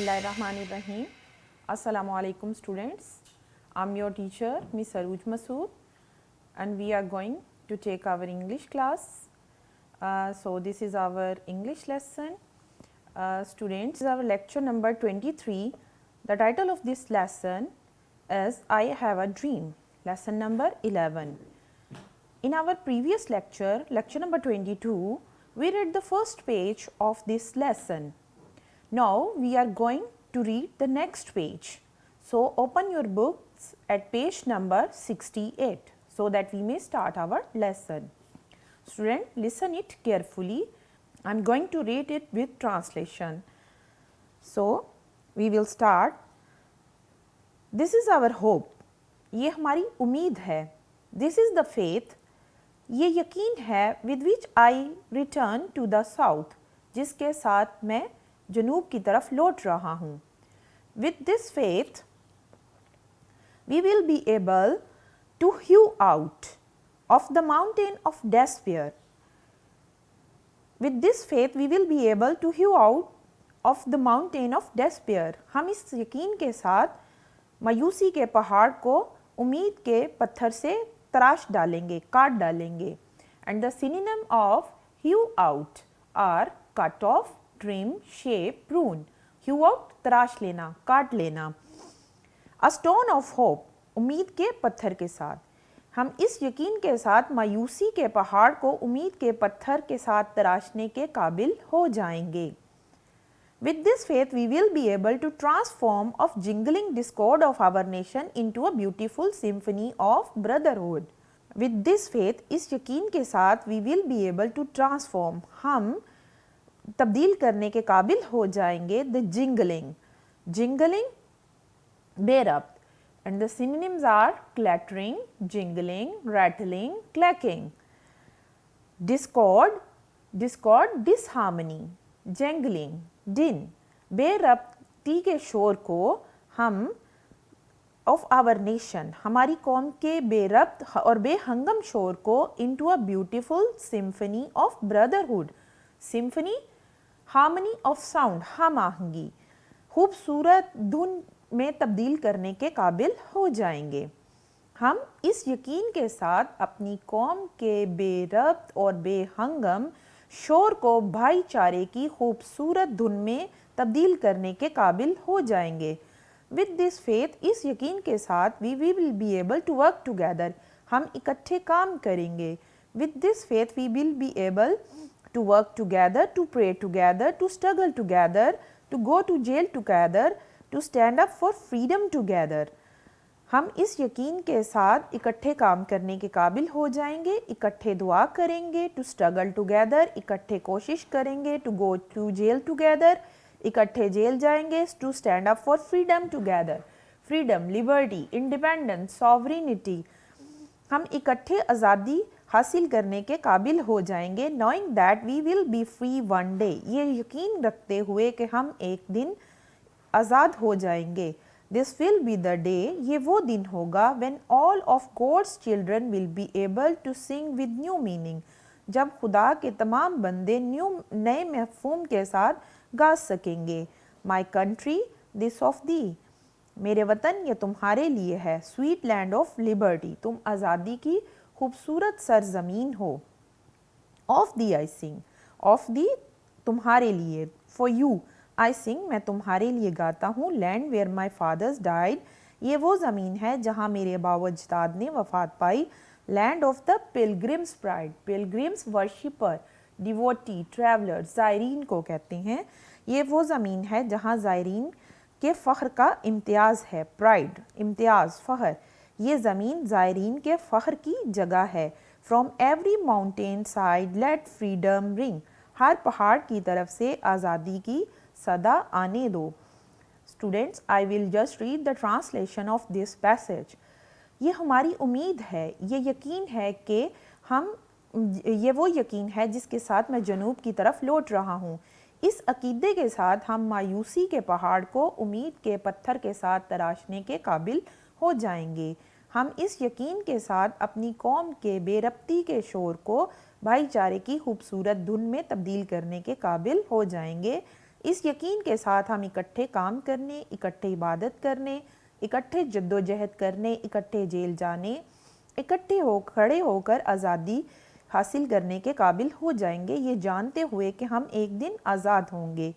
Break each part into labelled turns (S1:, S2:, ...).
S1: Bismillahirrahmanirrahim. Assalamu alaikum students. I'm your teacher Miss Aruj Masood and we are going to take our English class. So this is our English lesson. Students, this is our lecture number 23. The title of this lesson is I Have a Dream. Lesson number 11. In our previous lecture, lecture number 22, we read the first page of this lesson. Now we are going to read the next page. So open your books at page number 68 so that we may start our lesson. Student, listen it carefully. I am going to read it with translation. So we will start. This is our hope. ये हमारी उम्मीद है. This is the faith. ये यकीन है with which I return to the south, जिसके साथ मैं जनूब की तरफ लौट रहा हूँ. With this faith, we will be able to hew out of the mountain of despair. With this faith, we will be able to hew out of the mountain of despair. हम इस यकीन के साथ मायूसी के पहाड़ को उम्मीद के पत्थर से तराश डालेंगे, काट डालेंगे. And the synonym of hew out are cut off, trim, shape, prune. Hew out तराश लेना, काट लेना. A stone of hope, उम्मीद के पत्थर के साथ. हम इस यकीन के साथ मायूसी के पहाड़ को उम्मीद के पत्थर के साथ तराशने के काबिल हो जाएंगे. With this faith, we will be able to transform of jingling discord of our nation into a beautiful symphony of brotherhood. With this faith, इस यकीन के साथ we will be able to transform, हम तब्दील करने के काबिल हो जाएंगे the jingling. Jingling, bear up. And the synonyms are clattering, jingling, rattling, clacking. Discord, disharmony. Jangling, din. Bear up T के शोर को हम of our nation, हमारी कौम के बेरब्त और बेहंगम शोर को into a beautiful symphony of brotherhood. Symphony, harmony of sound, हम आहंगी, खूबसूरत धुन में तब्दील करने के काबिल हो जाएंगे. हम इस यकीन के साथ अपनी कौम के बेरब्त और बेहंगम शोर को भाईचारे की खूबसूरत धुन में तब्दील करने के काबिल हो जाएंगे. With this faith, इस यकीन के साथ we will be able to work together, हम इकट्ठे काम करेंगे. With this faith, we will be able to work together, to pray together, to struggle together, to go to jail together, to stand up for freedom together. हम इस यकीन के साथ इकट्ठे काम करने के काबिल हो जाएंगे, इकट्ठे दुआ करेंगे, to struggle together, इकट्ठे कोशिश करेंगे, to go to jail together, इकट्ठे जेल जाएंगे, to stand up for freedom together. Freedom, liberty, independence, sovereignty. हम इकट्ठे आज़ादी हासिल करने के काबिल हो जाएंगे. Knowing that we will be free one day. ये यकीन रखते हुए कि हम एक दिन आज़ाद हो जाएंगे. This will be the day, ये वो दिन होगा when all of God's children will be able to sing with new meaning. जब खुदा के तमाम बंदे नए मफ़हूम के साथ गा सकेंगे. My country, this of thee. मेरे वतन ये तुम्हारे लिए है. Sweet land of liberty. तुम आज़ादी की खूबसूरत सरज़मीन हो. Of thee I sing. Of thee तुम्हारे लिए. For you I sing, मैं तुम्हारे लिए गाता हूँ. Land where my fathers died. ये वो ज़मीन है जहाँ मेरे बाव अजदाद ने वफ़ात पाई. Land of the pilgrim's pride. Pilgrims worshipper, devotee, traveler, ज़ायरीन को कहते हैं. ये वो ज़मीन है जहाँ ज़ायरीन के फ़ख्र का इम्तियाज़ है. Pride, इम्तियाज़, फ़ख्र. ये ज़मीन ज़ायरीन के फ़ख्र की जगह है. From every mountain side let freedom ring. हर पहाड़ की तरफ से आज़ादी की सदा आने दो. Students, I will just read the translation of this passage. ये हमारी उम्मीद है, ये यकीन है कि ये वो यकीन है जिसके साथ मैं जनूब की तरफ लौट रहा हूँ. इस अकीदे के साथ हम मायूसी के पहाड़ को उम्मीद के पत्थर के साथ तराशने के काबिल हो जाएंगे. हम इस यकीन के साथ अपनी कौम के बेरब्ती के शोर को भाईचारे की खूबसूरत धुन में तब्दील करने के काबिल हो जाएंगे. इस यकीन के साथ हम इकट्ठे काम करने, इकट्ठे इबादत करने, इकट्ठे जद्दोजहद करने, इकट्ठे जेल जाने, इकट्ठे खड़े होकर आज़ादी हासिल करने के काबिल हो जाएंगे, ये जानते हुए कि हम एक दिन आज़ाद होंगे।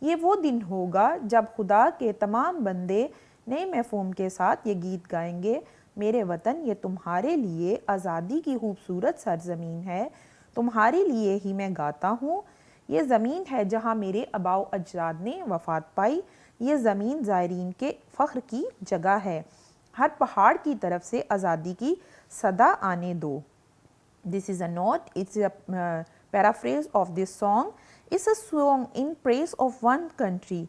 S1: ये वो दिन होगा जब खुदा के तमाम बंदे नए मफ़हूम के साथ ये गीत गाएंगे, मेरे वतन ये तुम्हारे लिए आज़ादी की खूबसूरत सरज़मीन है, तुम्हारे लिए ही मैं गाता हूँ। ये ज़मीन है जहाँ मेरे आबाओ अजदाद ने वफ़ात पाई, ये ज़मीन ज़ायरीन के फ़ख्र की जगह है। हर पहाड़ की तरफ से आज़ादी की सदा आने दो। This is a note, it's a paraphrase of this song. It's a song in praise of one country.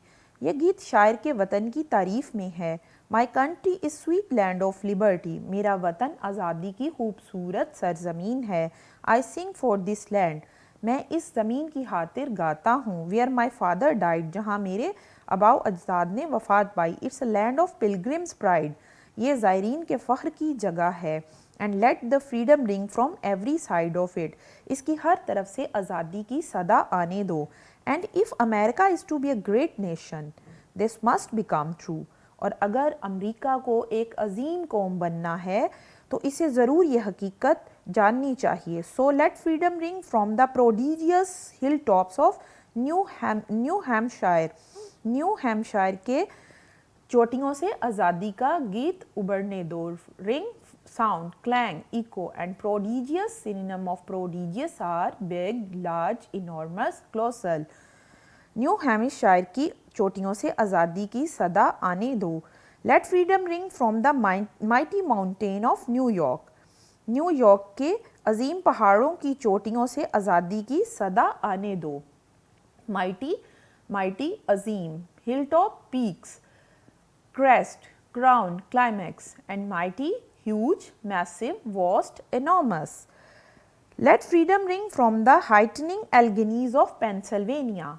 S1: यह गीत शायर के वतन की तारीफ़ में है। My country is sweet land of liberty. मेरा वतन आज़ादी की खूबसूरत सरज़मीन है। I sing for this land. मैं इस ज़मीन की खातिर गाता हूँ। Where my father died. जहाँ मेरे आबाओ अजदाद ने वफ़ात पाई। It's a land of pilgrims' pride. ये ज़ायरीन के फ़ख्र की जगह है। And let the freedom ring from every side of it. इसकी हर तरफ से आज़ादी की सदा आने दो। And if America is to be a great nation this must become true. और अगर अमेरिका को एक अजीम कौम बनना है तो इसे ज़रूर ये हकीकत जाननी चाहिए। So let freedom ring from the prodigious hill tops of New Hampshire के चोटियों से आज़ादी का गीत उबरने दो। Ring, sound, clang, echo and prodigious. Synonym of prodigious are big, large, enormous, colossal. New Hampshire की चोटियों से आज़ादी की सदा आने दो। Let freedom ring from the mighty mountain of New York. New York के अजीम पहाड़ों की चोटियों से आज़ादी की सदा आने दो। माइटी, माइटी, अजीम। Hill top, peaks. crest, crown, climax, and mighty, huge, massive, vast, enormous. Let freedom ring from the heightening Alleghenies of Pennsylvania.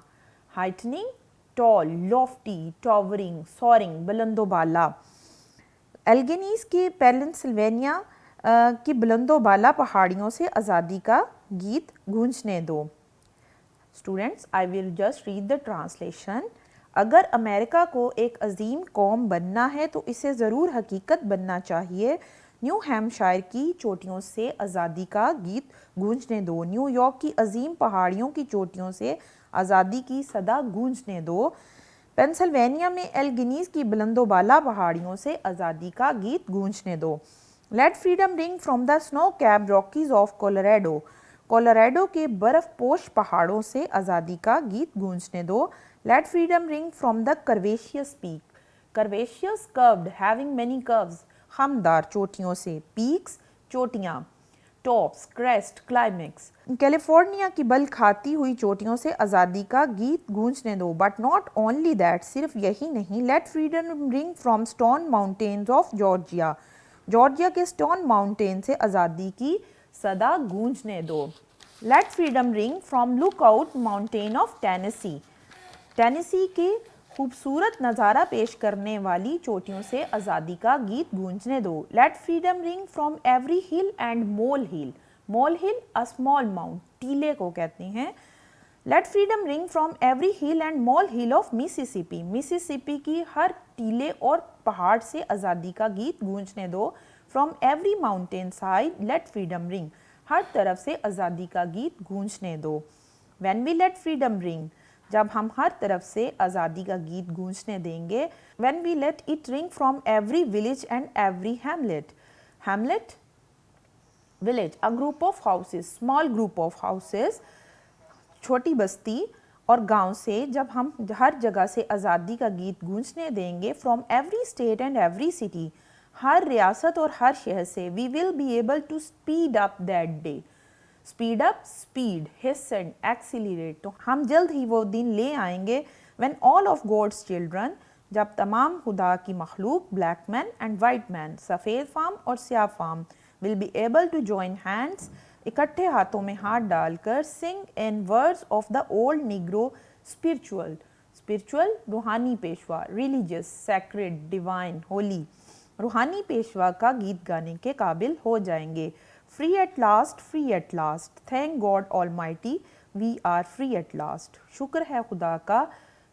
S1: Heightening, tall, lofty, towering, soaring, बुलंदोबाला। एल्गेनीज के पेंसिल्वेनिया की बुलंदोबाला पहाड़ियों से आज़ादी का गीत गूंजने दो। Students, I will just read the translation. अगर अमेरिका को एक अजीम कौम बनना है तो इसे ज़रूर हकीकत बनना चाहिए। न्यू हैम्पशायर की चोटियों से आज़ादी का गीत गूंजने दो। न्यूयॉर्क की अजीम पहाड़ियों की चोटियों से आज़ादी की सदा गूंजने दो। पेंसिल्वेनिया में एल्गिनीज़ की बुलंदोबाला पहाड़ियों से आज़ादी का गीत गूंजने दो। Let freedom ring from the snow cap Rockies of Colorado. Colorado के बर्फ़ पोश पहाड़ों से आज़ादी का गीत गूंजने दो। Let freedom ring from the curvaceous peak. Curvaceous, curved, having many curves. खमदार चोटियों से। Peaks, चोटियाँ। Tops, crest, climax. कैलिफोर्निया की बल खाती हुई चोटियों से आज़ादी का गीत गूंजने दो। But not only that, सिर्फ यही नहीं। Let freedom ring from stone mountains of Georgia. Georgia के स्टोन माउंटेन से आज़ादी की सदा गूंजने दो। Let freedom ring from lookout mountain of Tennessee. Tennessee के खूबसूरत नज़ारा पेश करने वाली चोटियों से आज़ादी का गीत गूंजने दो। Let freedom ring from every hill and molehill. Molehill a small mount, टीले को कहते हैं। Let freedom ring from every hill and molehill of Mississippi. Mississippi की हर टीले और पहाड़ से आज़ादी का गीत गूंजने दो। From every mountain side let freedom ring. हर तरफ से आज़ादी का गीत गूंजने दो। When we let freedom ring, जब हम हर तरफ से आज़ादी का गीत गूंजने देंगे। When we let it ring from every village and every hamlet. Hamlet, village, a group of houses, small group of houses, छोटी बस्ती और गांव से जब हम हर जगह से आज़ादी का गीत गूंजने देंगे। From every state and every city, हर रियासत और हर शहर से। We will be able to speed up that day. Speed up, speed, hasten, accelerate। तो हम जल्द ही वो दिन ले आएंगे। when all of God's children, जब तमाम खुदा की मखलूक, black man and white man, सफ़ेद फार्म और स्याह form, will be able to join hands, इकट्ठे हाथों में हाथ डालकर, sing in words of the old negro spiritual. Spiritual रूहानी पेशवा, रिलीजियस, सैक्रेड, डिवाइन, होली, रूहानी पेशवा का गीत गाने के काबिल हो जाएंगे। Free at last, free at last, thank God almighty, we are free at last. शुक्र है खुदा का,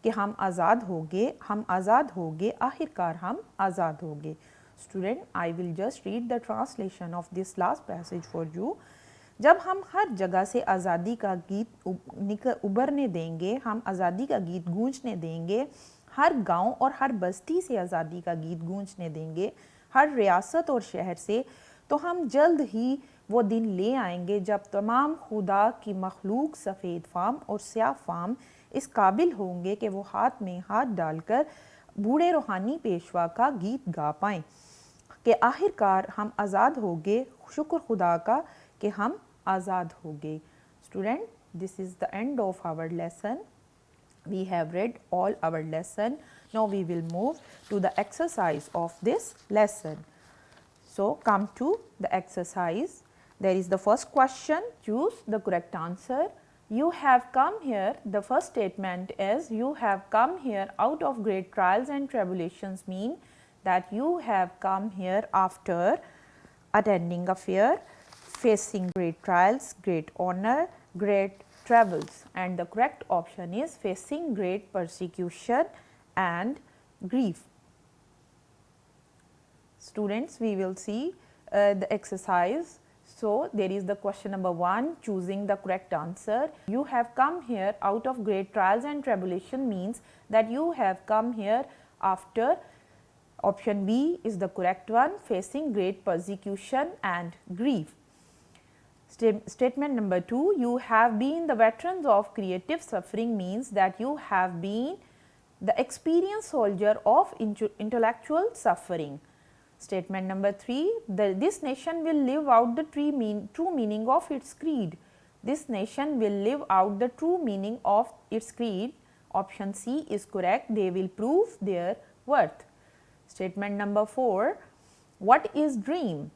S1: कि हम आज़ाद होंगे, आखिरकार हम आज़ाद होंगे। Student, I will just read the translation of this last passage for you. जब हम हर जगह से आज़ादी का गीत उभरने देंगे, हम आज़ादी का गीत गूंजने देंगे, हर गांव और हर बस्ती से आज़ादी का गीत गूंजने देंगे, हर रियासत और शहर से, तो हम जल्द ही वो दिन ले आएंगे जब तमाम खुदा की मखलूक सफ़ेद फाम और स्याह फाम इस काबिल होंगे कि वो हाथ में हाथ डालकर बूढ़े रूहानी पेशवा का गीत गा पाएँ कि आखिरकार हम आज़ाद होंगे, शुक्र खुदा का कि हम आज़ाद होंगे। Student, this is the end of our lesson. We have read all our lesson. Now we will move to the exercise of this lesson. So come to the exercise. There is the first question, choose the correct answer. You have come here, the first statement is you have come here out of great trials and tribulations, mean that you have come here after attending a fair, facing great trials, great honor, great travels, and the correct option is facing great persecution and grief. Students, we will see the exercise. So, there is the question number 1, choosing the correct answer. You have come here out of great trials and tribulation means that you have come here after, option B is the correct one, facing great persecution and grief. Statement number 2, you have been the veterans of creative suffering means that you have been the experienced soldier of intellectual suffering. Statement number 3, this nation will live out the true meaning of its creed. This nation will live out the true meaning of its creed. Option C is correct, they will prove their worth. Statement number 4, what is dream?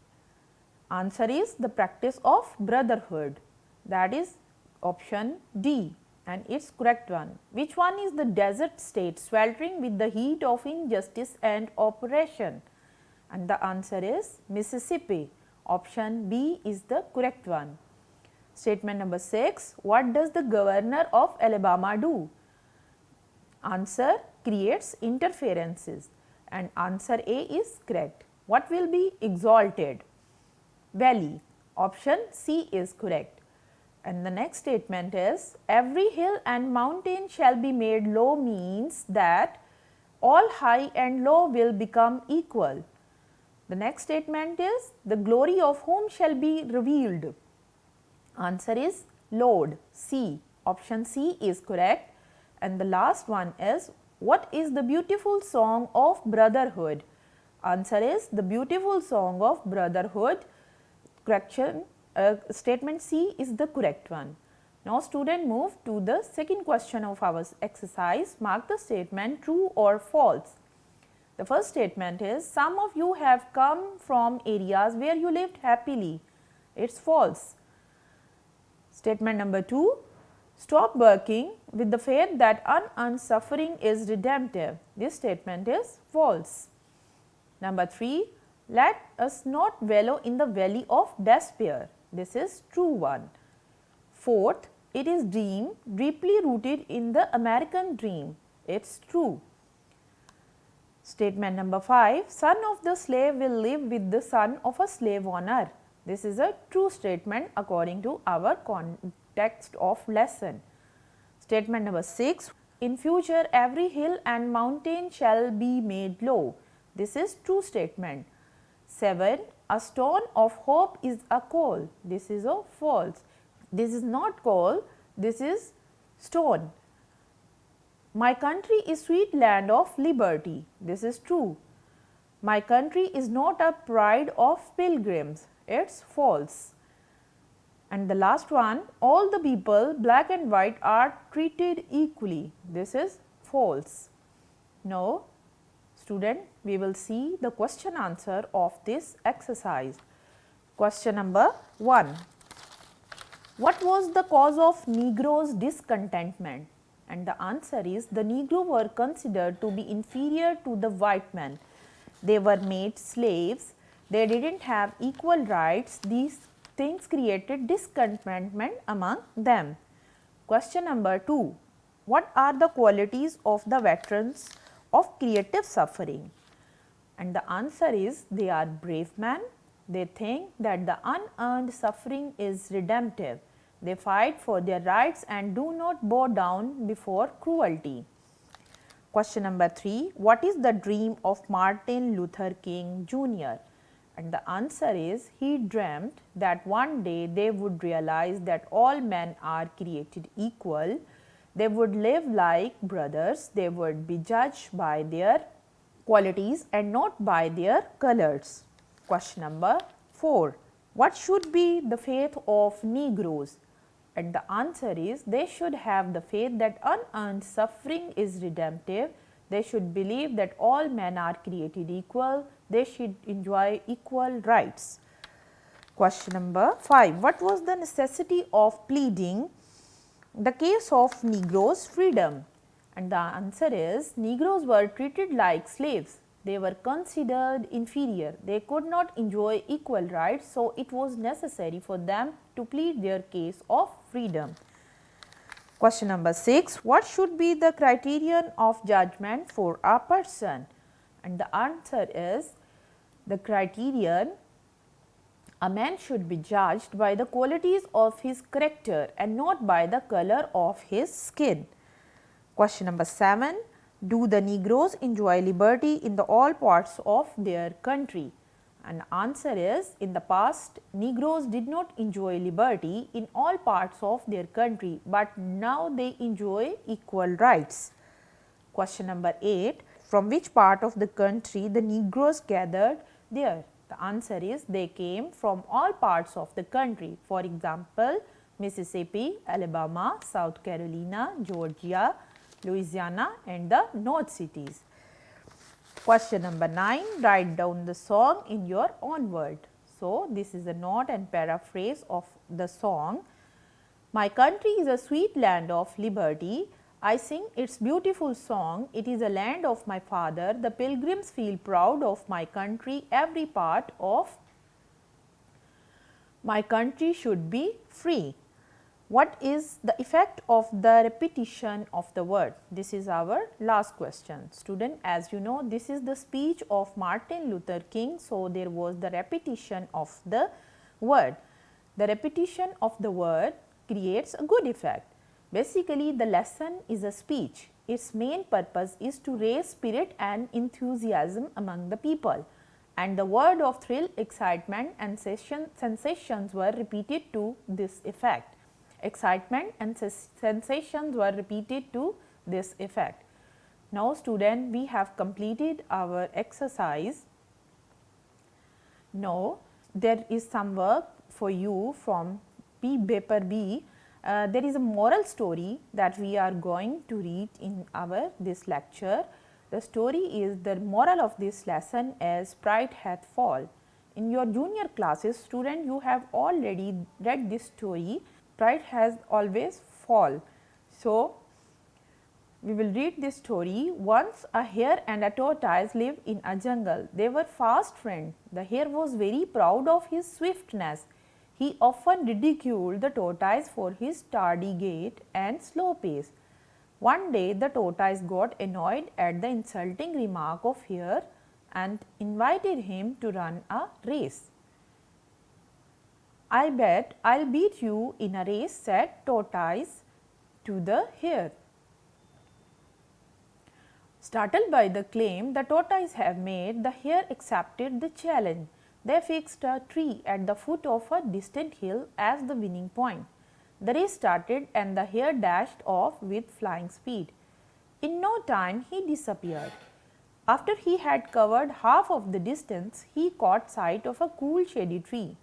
S1: Answer is the practice of brotherhood, that is option D, and its correct one. Which one is the desert state sweltering with the heat of injustice and oppression? And the answer is Mississippi. Option B is the correct one. Statement number 6, what does the governor of Alabama do? Answer, creates interferences, and answer A is correct. What will be exalted? Valley. Option C is correct. And the next statement is, every hill and mountain shall be made low means that all high and low will become equal. The next statement is, the glory of whom shall be revealed? Answer is Lord, C. Option C is correct. And the last one is, what is the beautiful song of brotherhood? Answer is the beautiful song of brotherhood. Correction, statement C is the correct one. Now student, move to the second question of our exercise. Mark the statement true or false. The first statement is, some of you have come from areas where you lived happily. It's false. Statement number 2, stop working with the faith that unearned suffering is redemptive. This statement is false. Number 3, let us not wallow in the valley of despair. This is true one. Fourth, it is dream deeply rooted in the American dream. It's true. Statement number 5, son of the slave will live with the son of a slave owner. This is a true statement according to our context of lesson. Statement number 6, in future every hill and mountain shall be made low. This is true statement. 7, a stone of hope is a coal. This is a false. This is not coal, this is stone. My country is sweet land of liberty. This is true. My country is not a pride of pilgrims. It's false. And the last one, all the people, black and white, are treated equally. This is false. Now, student, we will see the question answer of this exercise. Question number 1. What was the cause of Negroes' discontentment? And the answer is, the Negro were considered to be inferior to the white men. They were made slaves. They didn't have equal rights. These things created discontentment among them. Question number 2. What are the qualities of the veterans of creative suffering? And the answer is they are brave men. They think that the unearned suffering is redemptive. They fight for their rights and do not bow down before cruelty. Question number 3. What is the dream of Martin Luther King Jr.? And the answer is he dreamt that one day they would realize that all men are created equal. They would live like brothers. They would be judged by their qualities and not by their colors. Question number 4. What should be the faith of Negroes? And the answer is they should have the faith that unearned suffering is redemptive. They should believe that all men are created equal. They should enjoy equal rights. Question number 5. What was the necessity of pleading the case of Negroes' freedom? And the answer is Negroes were treated like slaves. They were considered inferior. They could not enjoy equal rights, so it was necessary for them to plead their case of freedom. Question number 6. What should be the criterion of judgment for a person? And the answer is the criterion, a man should be judged by the qualities of his character and not by the color of his skin. Question number 7. Do the Negroes enjoy liberty in all parts of their country? And answer is in the past Negroes did not enjoy liberty in all parts of their country, but now they enjoy equal rights. Question number 8. From which part of the country the Negroes gathered there? The answer is they came from all parts of the country. For example, Mississippi, Alabama, South Carolina, Georgia, Louisiana and the North cities. Question number 9. Write down the song in your own word. So, this is a note and paraphrase of the song. My country is a sweet land of liberty. I sing its beautiful song. It is a land of my father. The pilgrims feel proud of my country. Every part of my country should be free. What is the effect of the repetition of the word? This is our last question. Student, as you know, this is the speech of Martin Luther King. So, there was the repetition of the word. The repetition of the word creates a good effect. Basically, the lesson is a speech. Its main purpose is to raise spirit and enthusiasm among the people. And the word of thrill, excitement and sensations were repeated to this effect. Excitement and sensations were repeated to this effect. Now, student, we have completed our exercise. Now, there is some work for you from paper B. There is a moral story that we are going to read in our this lecture. The story is, the moral of this lesson is pride hath fall. In your junior classes, student, you have already read this story. Pride has always fall. So, we will read this story. Once a hare and a tortoise lived in a jungle. They were fast friends. The hare was very proud of his swiftness. He often ridiculed the tortoise for his tardy gait and slow pace. One day the tortoise got annoyed at the insulting remark of hare and invited him to run a race. I bet I'll beat you in a race, said tortoise to the hare. Startled by the claim the tortoise had made, the hare accepted the challenge. They fixed a tree at the foot of a distant hill as the winning point. The race started and the hare dashed off with flying speed. In no time he disappeared. After he had covered half of the distance, he caught sight of a cool shady tree.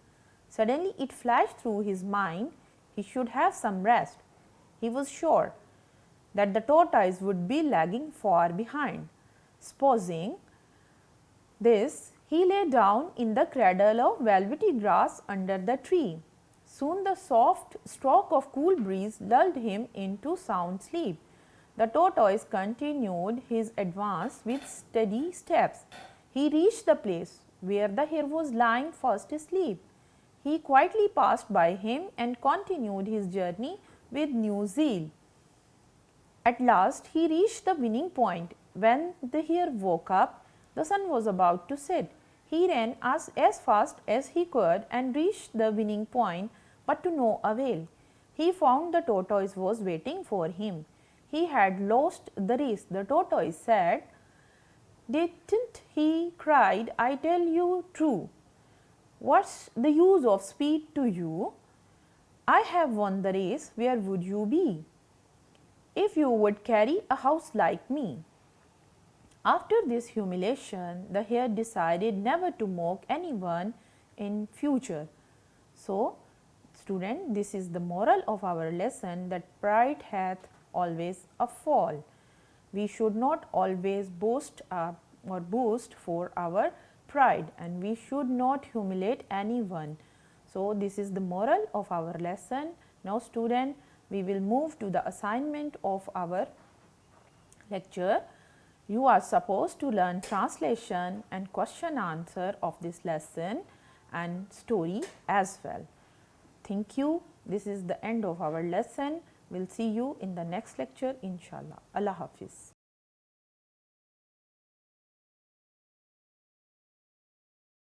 S1: Suddenly it flashed through his mind he should have some rest. He was sure that the tortoise would be lagging far behind. Supposing this, he lay down in the cradle of velvety grass under the tree. Soon the soft stroke of cool breeze lulled him into sound sleep. The tortoise continued his advance with steady steps. He reached the place where the hare was lying fast asleep. He quietly passed by him and continued his journey with new zeal. At last he reached the winning point. When the hare woke up, the sun was about to set. He ran as fast as he could and reached the winning point, but to no avail. He found the tortoise was waiting for him. He had lost the race. The tortoise said, "Didn't he?" cried. "I tell you true. What's the use of speed to you? I have won the race. Where would you be if you would carry a house like me?" After this humiliation, the hare decided never to mock anyone in future. So, student, this is the moral of our lesson, that pride hath always a fall. We should not always boast up or boast for our pride, and we should not humiliate anyone. So, this is the moral of our lesson. Now, student, we will move to the assignment of our lecture. You are supposed to learn translation and question answer of this lesson and story as well. Thank you. This is the end of our lesson. We will see you in the next lecture, inshallah. Allah Hafiz.